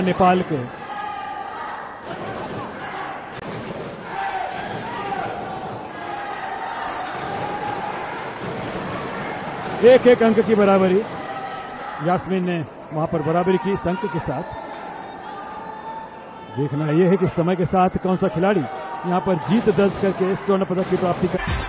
नेपाल के एक अंक की बराबरी यास्मीन ने वहां पर बराबरी की इस अंक के साथ। देखना यह है कि समय के साथ कौन सा खिलाड़ी यहां पर जीत दर्ज करके स्वर्ण पदक की प्राप्ति कर।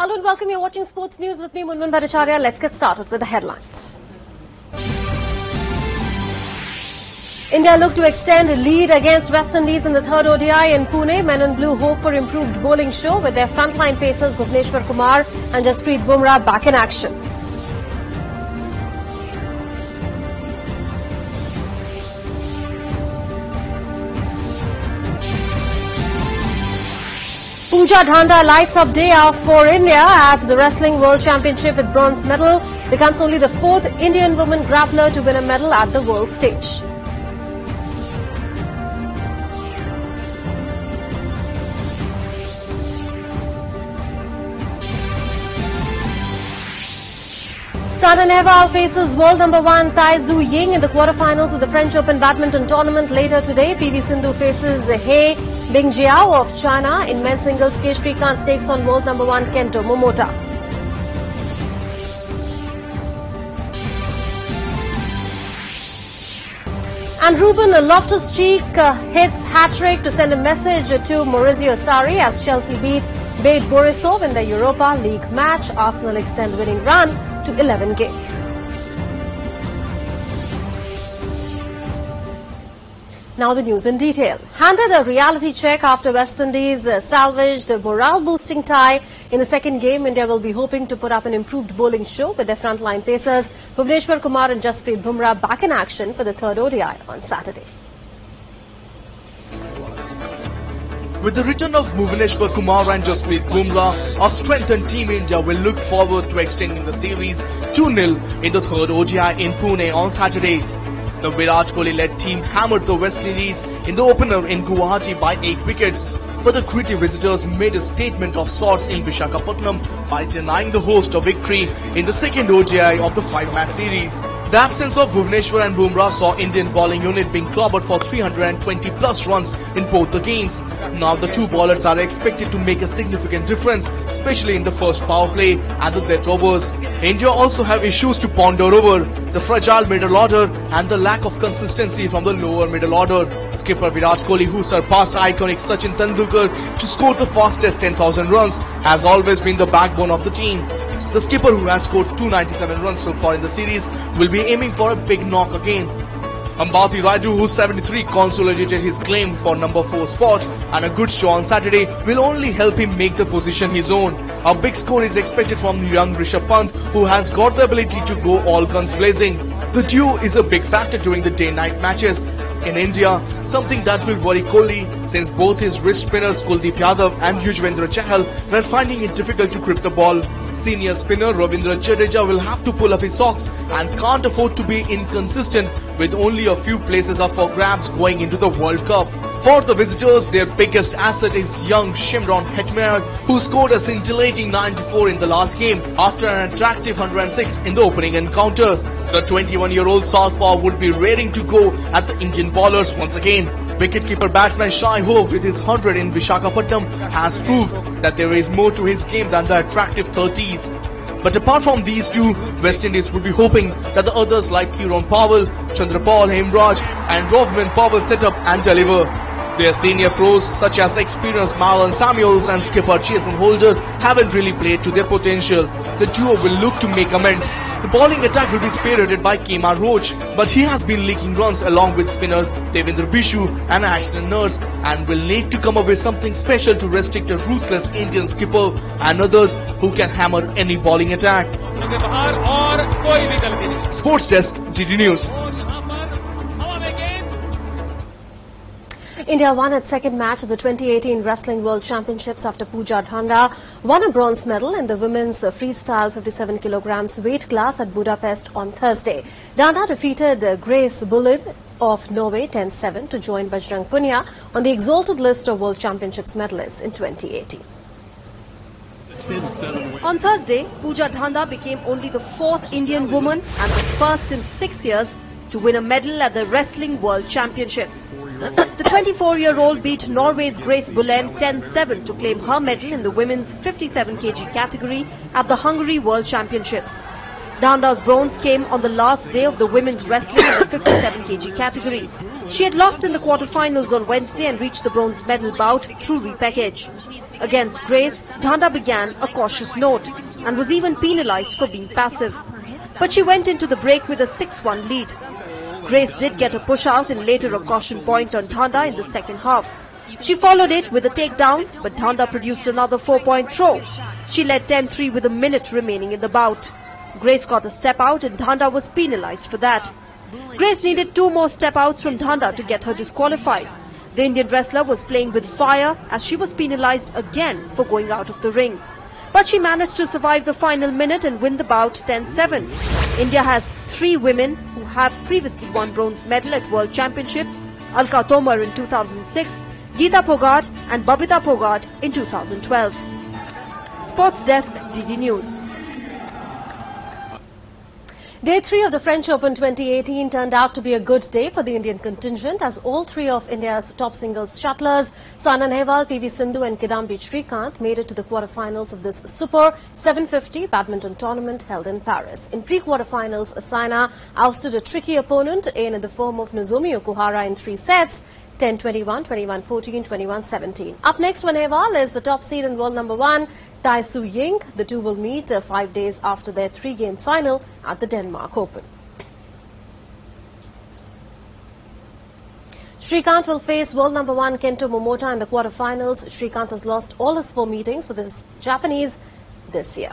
Hello and welcome. You're watching Sports News with me, Munmun Bhattacharya. Let's get started with the headlines. India look to extend a lead against West Indies in the third ODI in Pune. Men in blue hope for improved bowling show with their frontline pacers Bhuvneshwar Kumar and Jasprit Bumrah back in action. Pooja Dhanda lights up day out for India at the Wrestling World Championship with bronze medal. Becomes only the fourth Indian woman grappler to win a medal at the world stage. Sada Nehwal faces world number 1 Tai Tzu Ying in the quarterfinals of the French Open badminton tournament later today. PV Sindhu faces He Bingjiao of China. In men's singles, K. Srikanth takes on world number 1 Kento Momota. And Ruben Loftus-Cheek hits hat-trick to send a message to Maurizio Sarri as Chelsea beat Bate Borisov in the Europa League match. Arsenal extend winning run to 11 games. Now the news in detail. Handed a reality check after West Indies salvaged a morale-boosting tie in the second game, India will be hoping to put up an improved bowling show with their frontline pacers Bhuvneshwar Kumar and Jasprit Bumrah back in action for the third ODI on Saturday. With the return of Bhuvneshwar Kumar and Jasprit Bumrah, our strengthened Team India will look forward to extending the series 2-0 in the third ODI in Pune on Saturday. The Virat Kohli-led team hammered the West Indies in the opener in Guwahati by 8 wickets. But the gritty visitors made a statement of sorts in Visakhapatnam by denying the host a victory in the second ODI of the 5-match series. The absence of Bhuvneshwar and Bumrah saw Indian bowling unit being clobbered for 320 plus runs in both the games. Now the two bowlers are expected to make a significant difference, especially in the first power play and the death overs. India also have issues to ponder over: the fragile middle order and the lack of consistency from the lower middle order. Skipper Virat Kohli, who surpassed iconic Sachin Tendulkar to score the fastest 10,000 runs, has always been the backbone of the team. The skipper, who has scored 297 runs so far in the series, will be aiming for a big knock again. Ambati Raidu, who 73 consolidated his claim for number 4 spot, and a good show on Saturday will only help him make the position his own. A big score is expected from the young Rishabh Pant, who has got the ability to go all guns blazing. The duo is a big factor during the day-night matches in India, something that will worry Kohli since both his wrist spinners Kuldeep Yadav and Yuzvendra Chahal were finding it difficult to grip the ball. Senior spinner Ravindra Jadeja will have to pull up his socks and can't afford to be inconsistent with only a few places up for grabs going into the World Cup. For the visitors, their biggest asset is young Shimron Hetmyer, who scored a scintillating 94 in the last game after an attractive 106 in the opening encounter. The 21-year-old southpaw would be raring to go at the Indian bowlers once again. Wicketkeeper batsman Shai Hope with his 100 in Visakhapatnam has proved that there is more to his game than the attractive 30s. But apart from these two, West Indies would be hoping that the others like Kieron Powell, Chandrapal Hemraj and Rovman Powell set up and deliver. Their senior pros such as experienced Marlon Samuels and skipper Jason Holder haven't really played to their potential. The duo will look to make amends. The bowling attack will be spearheaded by Kemar Roach, but he has been leaking runs along with spinners Devendra Bishu and Ashton Nurse, and will need to come up with something special to restrict a ruthless Indian skipper and others who can hammer any bowling attack. Sports Desk, DD News. India won its second match of the 2018 Wrestling World Championships after Pooja Dhanda won a bronze medal in the women's freestyle 57 kilograms weight class at Budapest on Thursday. Dhanda defeated Grace Bullin of Norway 10-7 to join Bajrang Punia on the exalted list of World Championships medalists in 2018. 10-7 win. On Thursday, Pooja Dhanda became only the 4th Indian woman and the first in 6 years to win a medal at the Wrestling World Championships. The 24-year-old beat Norway's Grace Bullen 10-7 to claim her medal in the women's 57 kg category at the Hungary World Championships. Dhanda's bronze came on the last day of the women's wrestling in the 57 kg category. She had lost in the quarterfinals on Wednesday and reached the bronze medal bout through repackage. Against Grace, Dhanda began a cautious note and was even penalized for being passive. But she went into the break with a 6-1 lead. Grace did get a push-out and later a caution point on Dhanda in the second half. She followed it with a takedown, but Dhanda produced another 4-point throw. She led 10-3 with a minute remaining in the bout. Grace got a step out and Dhanda was penalized for that. Grace needed 2 more step outs from Dhanda to get her disqualified. The Indian wrestler was playing with fire as she was penalized again for going out of the ring. But she managed to survive the final minute and win the bout 10-7. India has 3 women who have previously won bronze medal at World Championships: Alka Tomar in 2006, Geeta Phogat and Babita Phogat in 2012. Sports Desk, DD News. Day 3 of the French Open 2018 turned out to be a good day for the Indian contingent as all 3 of India's top singles shuttlers, Saina Nehwal, PV Sindhu and Kidambi Srikanth, made it to the quarterfinals of this Super 750 badminton tournament held in Paris. In pre-quarterfinals, Saina ousted a tricky opponent in the form of Nozomi Okuhara in 3 sets, 10-21, 21-14, 21-17. Up next for Nehwal is the top seed and world number 1, Tai Tzu Ying. The two will meet 5 days after their 3-game final at the Denmark Open. Srikanth will face world number 1 Kento Momota in the quarterfinals. Srikanth has lost all his 4 meetings with his Japanese this year.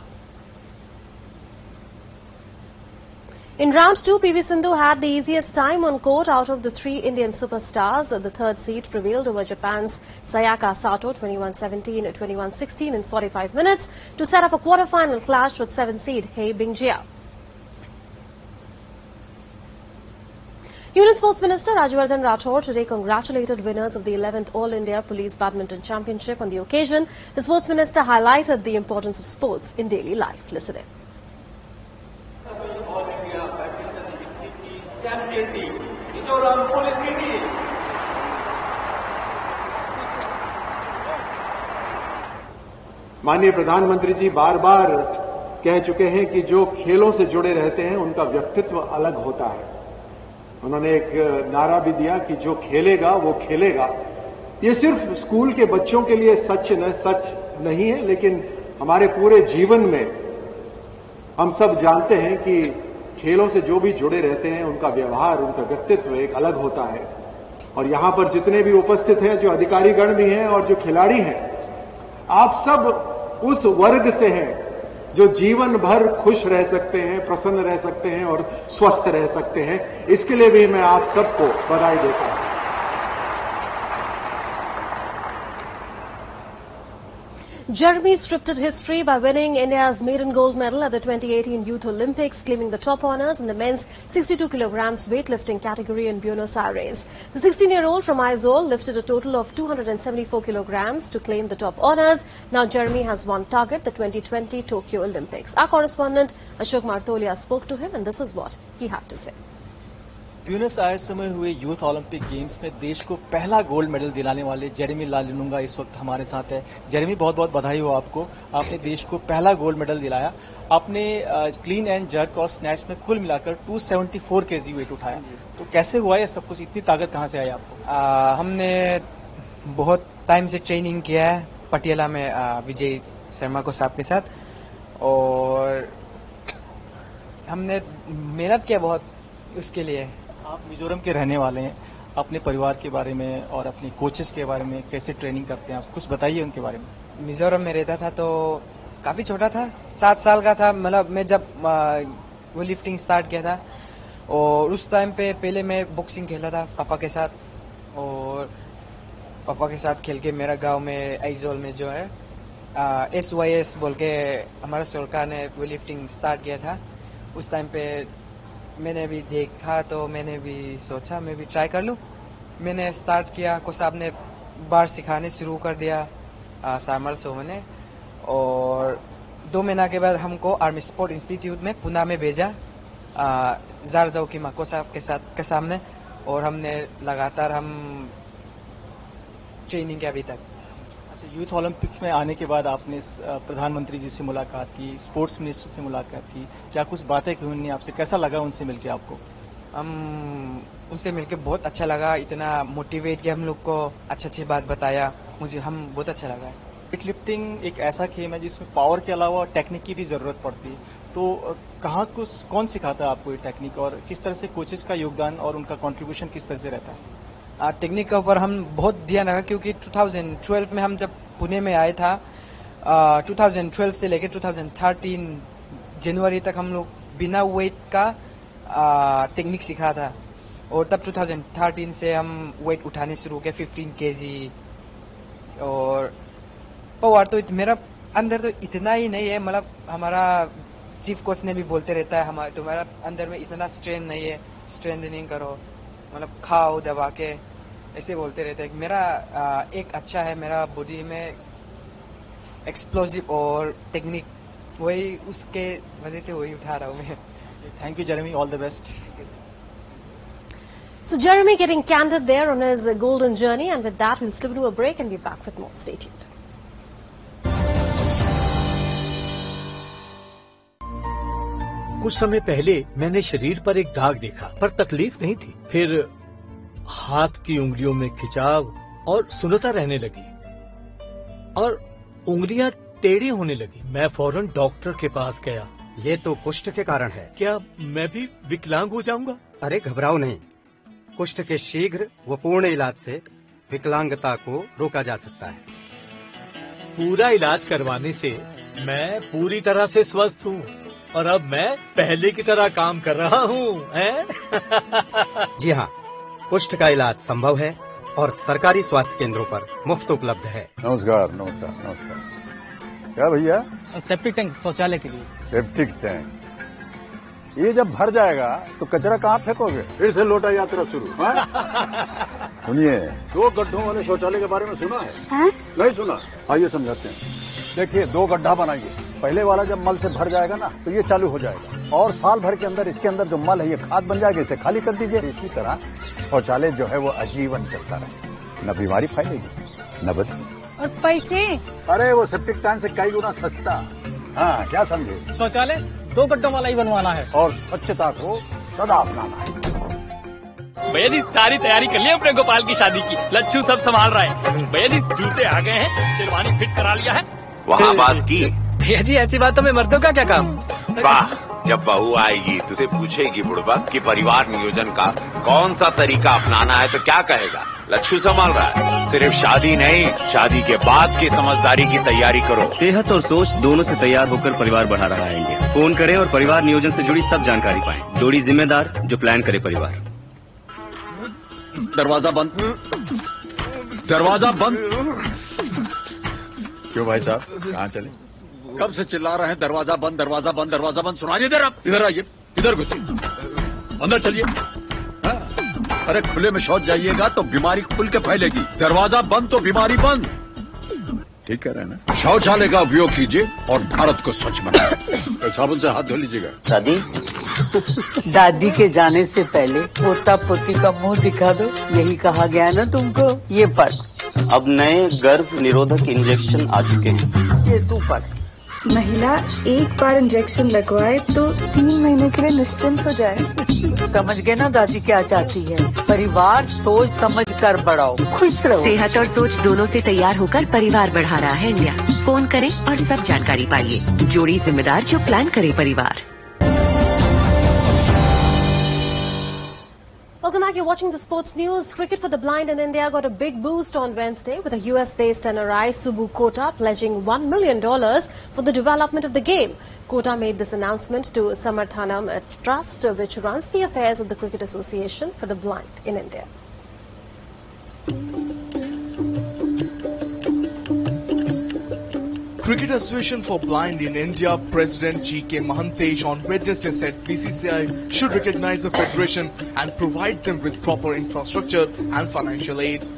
In round 2, PV Sindhu had the easiest time on court out of the 3 Indian superstars. The 3rd seed prevailed over Japan's Sayaka Sato 21-17, 21-16 in 45 minutes to set up a quarter-final clash with 7th seed Hei Bingjia. Union Sports Minister Rajyavardhan Rathore today congratulated winners of the 11th All India Police Badminton Championship. On the occasion, the Sports Minister highlighted the importance of sports in daily life. Listen in. माननीय प्रधानमंत्री जी बार बार कह चुके हैं कि जो खेलों से जुड़े रहते हैं उनका व्यक्तित्व अलग होता है। उन्होंने एक नारा भी दिया कि जो खेलेगा वो खेलेगा। ये सिर्फ स्कूल के बच्चों के लिए सच नहीं है, लेकिन हमारे पूरे जीवन में हम सब जानते हैं कि खेलों से जो भी जुड़े रहते हैं उनका व्यवहार, उनका व्यक्तित्व एक अलग होता है। और यहां पर जितने भी उपस्थित हैं, जो अधिकारीगण भी हैं और जो खिलाड़ी हैं, आप सब उस वर्ग से हैं जो जीवन भर खुश रह सकते हैं, प्रसन्न रह सकते हैं और स्वस्थ रह सकते हैं। इसके लिए भी मैं आप सबको बधाई देता हूं। Jeremy scripted history by winning India's maiden gold medal at the 2018 Youth Olympics, claiming the top honours in the men's 62 kilograms weightlifting category in Buenos Aires. The 16-year-old from Aizawl lifted a total of 274 kilograms to claim the top honours. Now Jeremy has one target, the 2020 Tokyo Olympics. Our correspondent Ashok Martolia spoke to him and this is what he had to say. Buenos Aires में हुए youth Olympic games में देश को पहला gold medal दिलाने वाले Jeremy लालिनुंगा इस वक्त हमारे साथ है। जेरेमी, बहुत बहुत बधाई हो आपको, आपने देश को पहला गोल्ड मेडल दिलाया। आपने क्लीन एंड जर्क और स्नैच में कुल मिलाकर 274 केजी वेट उठाया, तो कैसे हुआ ये सब कुछ, इतनी ताकत कहाँ से आई आपको? हमने बहुत टाइम से ट्रेनिंग किया है पटियाला में विजय शर्मा को साहब के साथ, और हमने मेहनत किया बहुत उसके लिए। आप मिजोरम के रहने वाले हैं, अपने परिवार के बारे में और अपने कोचेस के बारे में कैसे ट्रेनिंग करते हैं, आप कुछ बताइए उनके बारे में। मिजोरम में रहता था तो काफ़ी छोटा था, 7 साल का था, मतलब मैं जब वो लिफ्टिंग स्टार्ट किया था, और उस टाइम पे पहले मैं बॉक्सिंग खेला था पापा के साथ, और पापा के साथ खेल के मेरा गांव में आइजोल में जो है SYS बोल के हमारा सरकार ने वो लिफ्टिंग स्टार्ट किया था। उस टाइम पे मैंने भी देखा तो मैंने भी सोचा मैं भी ट्राई कर लूँ। मैंने स्टार्ट किया, को साहब ने बार सिखाने शुरू कर दिया सामर सोहो ने, और 2 महीना के बाद हमको आर्मी स्पोर्ट इंस्टीट्यूट में पुणे में भेजा जारजाओ की माकोचा के सामने, और हमने लगातार हम ट्रेनिंग किया अभी तक। अच्छा, यूथ ओलंपिक्स में आने के बाद आपने प्रधानमंत्री जी से मुलाकात की, स्पोर्ट्स मिनिस्टर से मुलाकात की, क्या कुछ बातें की उन्होंने आपसे? कैसा लगा उनसे मिलके आपको? उनसे मिलके बहुत अच्छा लगा, इतना मोटिवेट किया हम लोग को, अच्छी बात बताया, हम बहुत अच्छा लगा। वेट लिफ्टिंग एक ऐसा खेल है जिसमें पावर के अलावा टेक्निक की भी जरूरत पड़ती है, तो कौन सिखाता है आपको ये टेक्निक, और किस तरह से कोचेस का योगदान और उनका कंट्रीब्यूशन किस तरह से रहता है? टेक्निक के ऊपर हम बहुत ध्यान रखा, क्योंकि 2012 में हम जब पुणे में आए था, 2012 से लेकर 2013 जनवरी तक हम लोग बिना वेट का टेक्निक सीखा था, और तब 2013 से हम वेट उठाने शुरू किया 15 kg। और पावर तो मेरा अंदर तो इतना ही नहीं है, मतलब हमारा चीफ कोच ने भी बोलते रहता है तुम्हारा अंदर में इतना स्ट्रेंथ नहीं है, स्ट्रेंथनिंग करो, मतलब खाओ दबा के, ऐसे बोलते रहते हैं। मेरा एक अच्छा है, मेरा बॉडी में एक्सप्लोसिव और टेक्निक, वही उसके वजह से वही उठा रहा हूँ मैं। Thank you Jeremy, all the best. So Jeremy getting candid there on his golden journey, and with that we'll slip into a break and be back with more. Stay tuned. कुछ समय पहले मैंने शरीर पर एक दाग देखा, पर तकलीफ नहीं थी। फिर हाथ की उंगलियों में खिंचाव और सुन्नता रहने लगी और उंगलियां टेढ़ी होने लगी। मैं फौरन डॉक्टर के पास गया। ये तो कुष्ठ के कारण है। क्या मैं भी विकलांग हो जाऊंगा? अरे घबराओ नहीं, कुष्ठ के शीघ्र व पूर्ण इलाज से विकलांगता को रोका जा सकता है। पूरा इलाज करवाने से मैं पूरी तरह से स्वस्थ हूँ और अब मैं पहले की तरह काम कर रहा हूँ। जी हाँ, कुष्ठ का इलाज संभव है और सरकारी स्वास्थ्य केंद्रों पर मुफ्त उपलब्ध है। नमस्कार नमस्कार नमस्कार। क्या भैया? सेप्टिक टैंक शौचालय के लिए। सेप्टिक टैंक, ये जब भर जाएगा तो कचरा कहाँ फेंकोगे? फिर से लोटा यात्रा शुरू। सुनिए, 2 गड्ढों वाले शौचालय के बारे में सुना है? नहीं सुना? आइए समझाते हैं। देखिए, 2 गड्ढा बनाइए, पहले वाला जब मल से भर जाएगा ना तो ये चालू हो जाएगा, और साल भर के अंदर इसके अंदर जो मल है ये खाद बन जाएगा, इसे खाली कर दीजिए। इसी तरह शौचालय जो है वो आजीवन चलता रहे, न बीमारी फैलेगी न बदबू। और पैसे? अरे वो सेप्टिक टैंक से कई गुना सस्ता। हाँ, क्या समझे? शौचालय 2 गड्ढों वाला ही बनवाना है और स्वच्छता को सदा अपनाना है। भैया जी, सारी तैयारी कर ली अपने गोपाल की शादी की, लच्छू सब संभाल रहा है। भैया जी, जूते आ गए हैं, शेरवानी फिट करा लिया है। वहाँ बात की? भैया जी, ऐसी बातों में मर्दों का क्या काम? वाह, जब बहू आएगी तुझे पूछेगी बुड़बक कि परिवार नियोजन का कौन सा तरीका अपनाना है तो क्या कहेगा? लच्छू संभाल रहा है। सिर्फ शादी नहीं, शादी के बाद की समझदारी की तैयारी करो। सेहत और सोच दोनों से तैयार होकर परिवार बढ़ा रहा है इंडिया। फोन करें और परिवार नियोजन से जुड़ी सब जानकारी पाएं। जोड़ी जिम्मेदार जो प्लान करे परिवार। दरवाजा बंद, दरवाजा बंद। क्यों भाई साहब, कहाँ चले? कब से चिल्ला रहे हैं दरवाजा बंद, दरवाजा बंद, दरवाजा बंद, सुनाई नहीं दे रहा? इधर आइए, इधर घुसिए, अंदर चलिए। अरे खुले में शौच जाइएगा तो बीमारी खुल के फैलेगी। दरवाजा बंद तो बीमारी बंद। ठीक कह रहे हैं ना? शौचालय का उपयोग कीजिए और भारत को स्वच्छ बनाइए। साबुन से हाथ धो लीजिएगा। दादी, दादी के जाने से पहले पोता पोती का मुंह दिखा दो, यही कहा गया ना तुमको। ये पढ़। अब नए गर्भ निरोधक इंजेक्शन आ चुके हैं। ये तू पढ़। महिला एक बार इंजेक्शन लगवाए तो 3 महीने के लिए निश्चिंत हो जाए। समझ गए ना दादी क्या चाहती है? परिवार सोच समझ कर बढ़ाओ, खुश रहो। सेहत और सोच दोनों से तैयार होकर परिवार बढ़ा रहा है इंडिया। फोन करें और सब जानकारी पाइए। जोड़ी जिम्मेदार जो प्लान करे परिवार। Welcome back. You're watching the sports news. Cricket for the blind in India got a big boost on Wednesday with a US-based NRI, Subbu Kota, pledging $1 million for the development of the game. Kota made this announcement to Samarthanam Trust, which runs the affairs of the Cricket Association for the Blind in India. Cricket Association for Blind in India President G.K. Mahantesh on Wednesday said BCCI should recognize the federation and provide them with proper infrastructure and financial aid.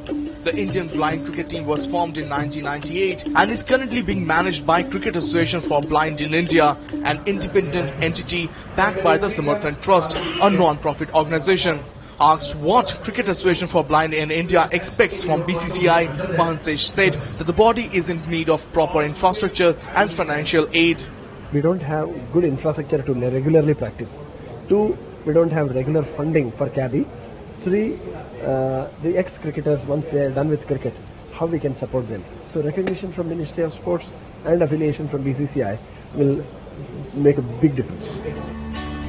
The Indian blind cricket team was formed in 1998 and is currently being managed by Cricket Association for Blind in India, an independent entity backed by the Samarthan Trust, a non-profit organization. Asked what Cricket Association for Blind in India expects from BCCI, Mahantesh said that the body is in need of proper infrastructure and financial aid. We don't have good infrastructure to regularly practice. 2, we don't have regular funding for caddy. 3, the ex-cricketers, once they are done with cricket, how we can support them. So recognition from Ministry of Sports and affiliation from BCCI will make a big difference.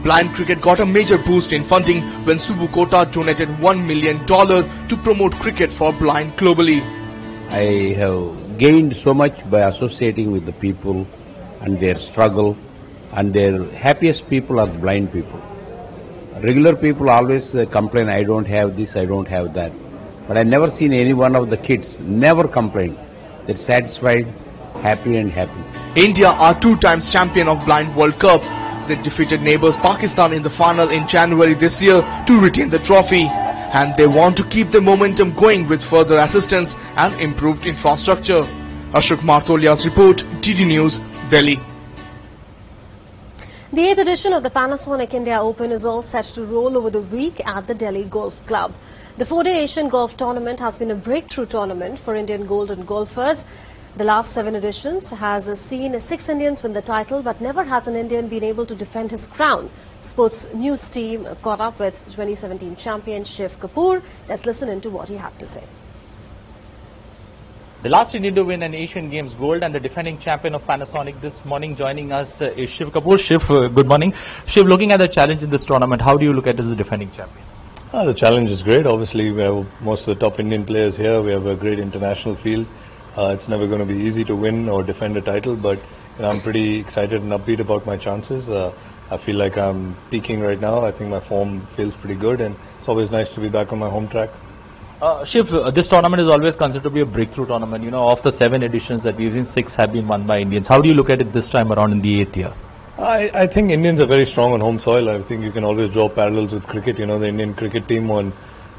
Blind cricket got a major boost in funding when Subbu Kota donated $1 million to promote cricket for blind globally. I have gained so much by associating with the people and their struggle, and their happiest people are the blind people. Regular people always complain, I don't have this, I don't have that. But I never seen any one of the kids never complain. They're satisfied, happy and happy. India are 2 times champion of Blind World Cup. They defeated neighbours Pakistan in the final in January this year to retain the trophy. And they want to keep the momentum going with further assistance and improved infrastructure. Ashok Martholia's report, DD News, Delhi. The 8th edition of the Panasonic India Open is all set to roll over the week at the Delhi Golf Club. The 4-day Asian Golf Tournament has been a breakthrough tournament for Indian golden golfers. The last 7 editions has seen 6 Indians win the title, but never has an Indian been able to defend his crown. Sports News team caught up with 2017 champion Shiv Kapoor. Let's listen into what he had to say. The last Indian to win an Asian Games gold and the defending champion of Panasonic this morning. Joining us is Shiv Kapoor. Shiv, good morning. Shiv, looking at the challenge in this tournament, how do you look at it as the defending champion? The challenge is great. Obviously, we have most of the top Indian players here. We have a great international field. It's never going to be easy to win or defend a title, but I'm pretty excited and upbeat about my chances. I feel like I'm peaking right now. I think my form feels pretty good, and it's always nice to be back on my home track. Shiv, this tournament is always considered to be a breakthrough tournament. You know, of the 7 editions that we've seen, 6 have been won by Indians. How do you look at it this time around in the 8th year? I think Indians are very strong on home soil. I think you can always draw parallels with cricket. You know, the Indian cricket team on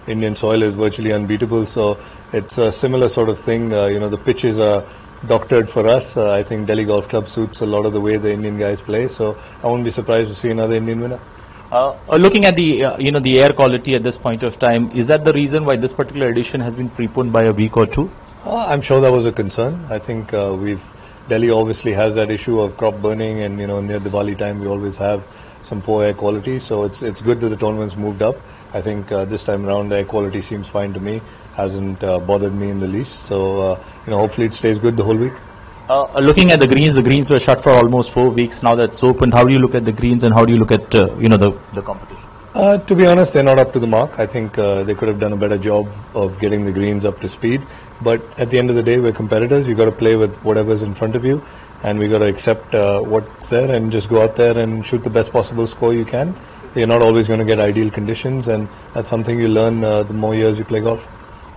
Indian soil is virtually unbeatable. So it's a similar sort of thing. The pitches are doctored for us. I think Delhi Golf Club suits a lot of the way the Indian guys play. So I won't be surprised to see another Indian winner. Looking at the the air quality at this point of time, is that the reason why this particular edition has been preponed by a week or 2? I'm sure that was a concern. I think Delhi obviously has that issue of crop burning, and near Diwali time we always have some poor air quality. So it's good that the tournament's moved up. I think this time around the air quality seems fine to me. Hasn't bothered me in the least. So hopefully it stays good the whole week. Looking at the greens were shut for almost 4 weeks. Now that's opened. How do you look at the greens, and how do you look at the competition? To be honest, they're not up to the mark. I think they could have done a better job of getting the greens up to speed. But at the end of the day, we're competitors. You've got to play with whatever's in front of you, and we got to accept what's there and just go out there and shoot the best possible score you can. You're not always going to get ideal conditions, and that's something you learn the more years you play golf.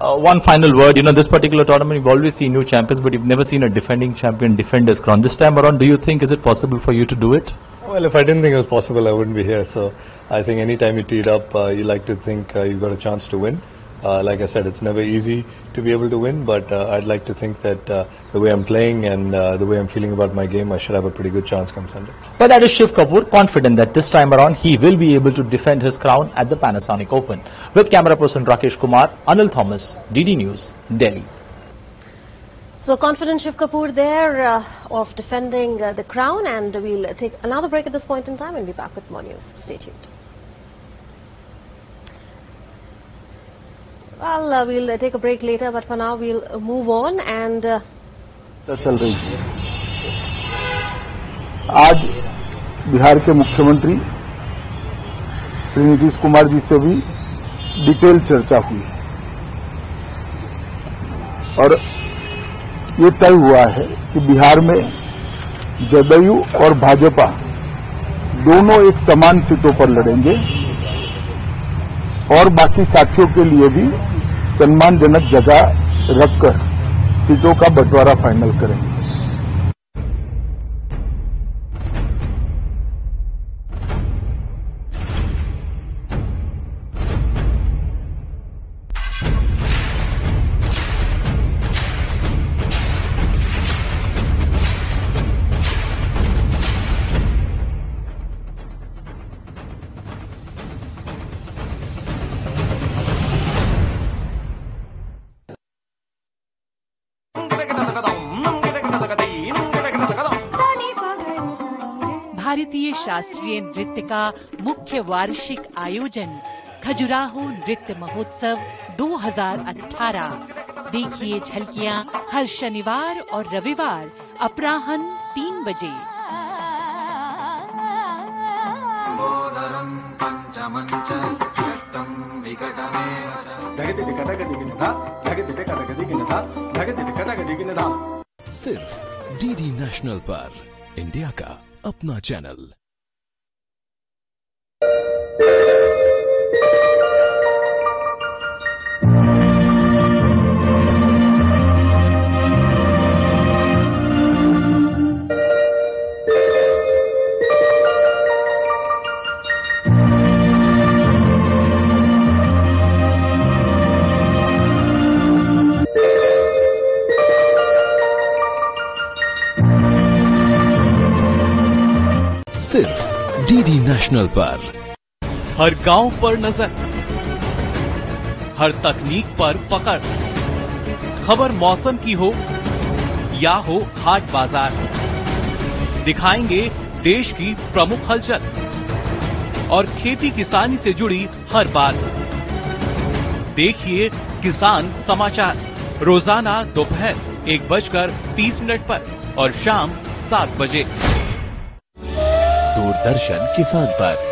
One final word, this particular tournament, you've always seen new champions, but you've never seen a defending champion defend his crown. This time around, do you think, is it possible for you to do it? Well, if I didn't think it was possible, I wouldn't be here. So I think anytime you tee it up, you like to think you've got a chance to win. Like I said, it's never easy to be able to win, but I'd like to think that the way I'm playing and the way I'm feeling about my game, I should have a pretty good chance come Sunday. But that is Shiv Kapoor, confident that this time around he will be able to defend his crown at the Panasonic Open. With camera person Rakesh Kumar, Anil Thomas, DD News, Delhi. So confident Shiv Kapoor there of defending the crown, and we'll take another break at this point in time and be back with more news. Stay tuned. Well, we'll take a break later, but for now we'll move on and चल रही है। आज बिहार के मुख्यमंत्री श्री नीतीश कुमार जी से भी detail चर्चा हुई और ये तय हुआ है कि बिहार में जदयू और भाजपा दोनों एक समान सीटों पर लड़ेंगे और बाकी साथियों के लिए भी सम्मानजनक जगह रखकर सीटों का बंटवारा फाइनल करेंगे। भारतीय शास्त्रीय नृत्य का मुख्य वार्षिक आयोजन खजुराहो नृत्य महोत्सव 2018। देखिए झलकियां हर शनिवार और रविवार अपराह्न 3 बजे। सिर्फ डीडी नेशनल पर, इंडिया का अपना चैनल। सिर्फ डीडी नेशनल पर। हर गांव पर नजर, हर तकनीक पर पकड़, खबर मौसम की हो या हो हाट बाजार, दिखाएंगे देश की प्रमुख हलचल और खेती किसानी से जुड़ी हर बात। देखिए किसान समाचार रोजाना दोपहर 1:30 पर और शाम 7 बजे दूरदर्शन किसान पर।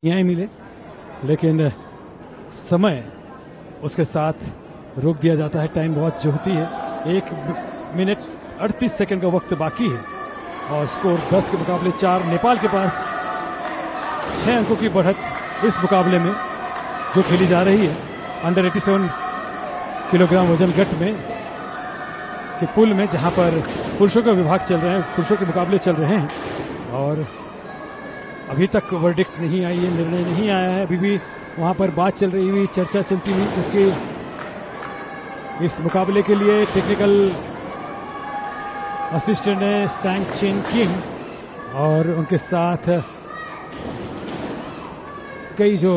न्याय मिले, लेकिन समय उसके साथ रोक दिया जाता है। टाइम बहुत जोहती है। 1 मिनट 38 सेकंड का वक्त बाकी है और स्कोर 10 के मुकाबले 4। नेपाल के पास 6 अंकों की बढ़त इस मुकाबले में जो खेली जा रही है अंडर 87 किलोग्राम वजन गट में के पुल में, जहां पर पुरुषों का विभाग चल रहे हैं, पुरुषों के मुकाबले चल रहे हैं और अभी तक वर्डिक्ट नहीं आई है, निर्णय नहीं आया है। अभी भी वहां पर बात चल रही हुई, चर्चा चलती हुई, क्योंकि इस मुकाबले के लिए टेक्निकल असिस्टेंट है सैंग चेन किंग और उनके साथ कई जो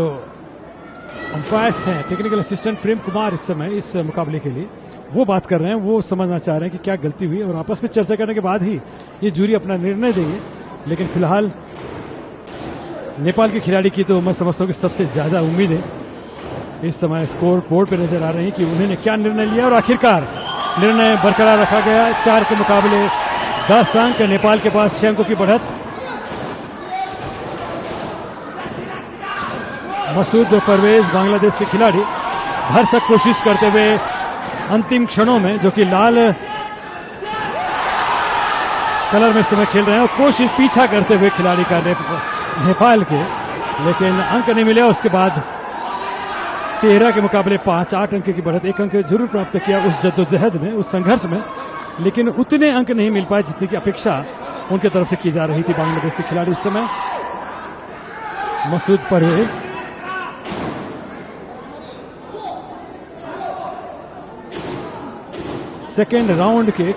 अंपायर्स हैं, टेक्निकल असिस्टेंट प्रेम कुमार इस समय इस मुकाबले के लिए वो बात कर रहे हैं, वो समझना चाह रहे हैं कि क्या गलती हुई और आपस में चर्चा करने के बाद ही ये जूरी अपना निर्णय देंगे। लेकिन फिलहाल नेपाल के खिलाड़ी की तो मैं समझता हूँ कि सबसे ज्यादा उम्मीद है इस समय स्कोर बोर्ड पर नजर आ रही है कि उन्होंने क्या निर्णय लिया और आखिरकार निर्णय बरकरार रखा गया। 4 के मुकाबले 10 अंक, नेपाल के पास 6 अंकों की बढ़त। मसूद परवेज बांग्लादेश के खिलाड़ी भरसक कोशिश करते हुए अंतिम क्षणों में, जो कि लाल कलर में समय खेल रहे हैं, और कोशिश पीछा करते हुए खिलाड़ी का नेपाल के, लेकिन अंक नहीं मिले। उसके बाद 13 के मुकाबले 5, 8 अंक की बढ़त। 1 अंक जरूर प्राप्त किया उस जद्दोजहद में, उस संघर्ष में, लेकिन उतने अंक नहीं मिल पाए जितने की अपेक्षा उनके तरफ से की जा रही थी बांग्लादेश के खिलाड़ी इस समय। मसूद परवेज सेकेंड राउंड के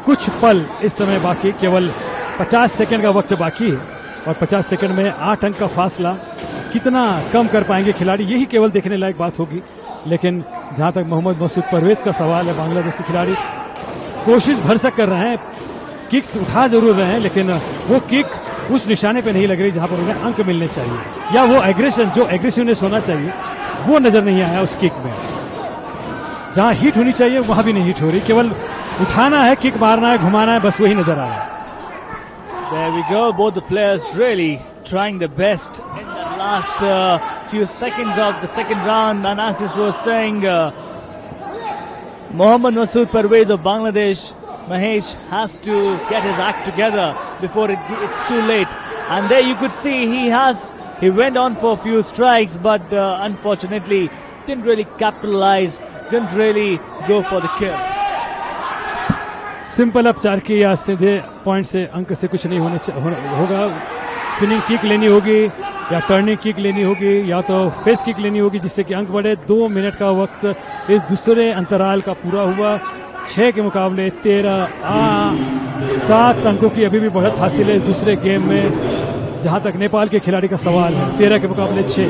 कुछ पल इस समय बाकी, केवल 50 सेकंड का वक्त बाकी है और 50 सेकंड में 8 अंक का फासला कितना कम कर पाएंगे खिलाड़ी, यही केवल देखने लायक बात होगी। लेकिन जहां तक मोहम्मद मसूद परवेज का सवाल है, बांग्लादेश के खिलाड़ी कोशिश भरसक कर रहे हैं, किक्स उठा जरूर रहे हैं, लेकिन वो किक उस निशाने पे नहीं लग रही जहां पर उन्हें अंक मिलने चाहिए, या वो एग्रेशन जो एग्रेसिवनेस होना चाहिए वो नजर नहीं आया उस किक में। जहां हिट होनी चाहिए वहां भी नहीं हिट हो रही, केवल उठाना है, किक मारना है, घुमाना है, बस वही नजर आ रहा है। There we go. Both the players really trying their best in the last few seconds of the second round. Anasis was saying Mohammad Masood Parvez of Bangladesh, Mahesh, has to get his act together before it's too late. And there you could see he went on for a few strikes, but unfortunately didn't really capitalize, didn't really go for the kill. Simple up 4 की या सीधे point से अंक से कुछ नहीं होगा। Spinning kick लेनी होगी या टर्निंग किक लेनी होगी या तो फेस किक लेनी होगी जिससे कि अंक बढ़े। 2 मिनट का वक्त इस दूसरे अंतराल का पूरा हुआ। 6 के मुकाबले 13 7 अंकों की अभी भी बढ़त हासिल है दूसरे गेम में, जहां तक नेपाल के खिलाड़ी का सवाल है। 13 के मुकाबले 6।